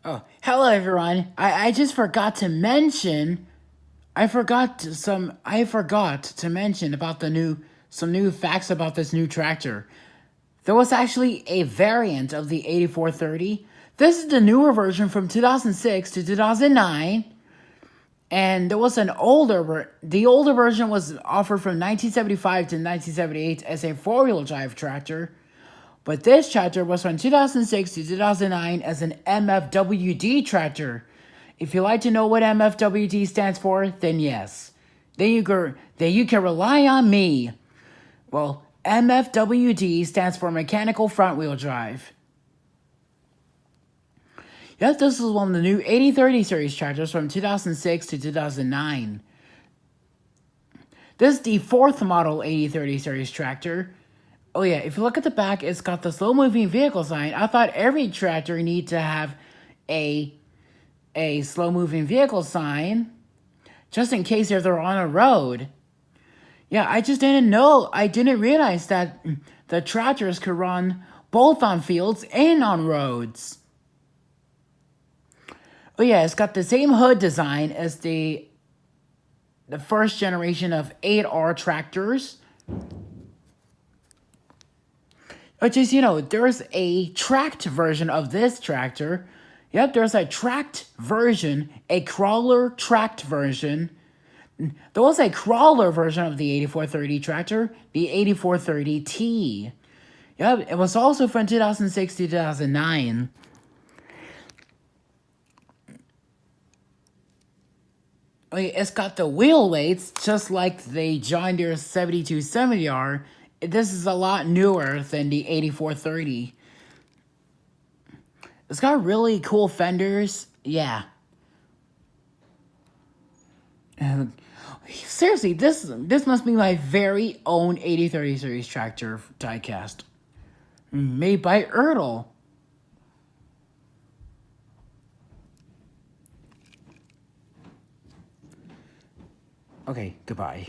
Oh, hello everyone. I just forgot to mention I forgot to mention about some new facts about this new tractor. There was actually a variant of the 8430. This is the newer version from 2006 to 2009. And there was the older version was offered from 1975 to 1978 as a four-wheel drive tractor. But this tractor was from 2006 to 2009 as an MFWD tractor. If you like to know what MFWD stands for, then yes. Then you can rely on me. Well, MFWD stands for mechanical front wheel drive. Yes, this is one of the new 8030 series tractors from 2006 to 2009. This is the fourth model 8030 series tractor. Oh yeah, if you look at the back, it's got the slow moving vehicle sign. I thought every tractor needs to have a slow moving vehicle sign just in case if they're on a road. Yeah, I just didn't know. I didn't realize that the tractors could run both on fields and on roads. Oh yeah, it's got the same hood design as the first generation of 8R tractors. Which is, there's a tracked version of this tractor. Yep, there's a tracked version, a crawler tracked version. There was a crawler version of the 8430 tractor, the 8430T. Yep, it was also from 2006 to 2009. It's got the wheel weights, just like the John Deere 7270R. This is a lot newer than the 8430. It's got really cool fenders. Yeah. And seriously, this must be my very own 8030 series tractor diecast. Made by Ertl. Okay, goodbye.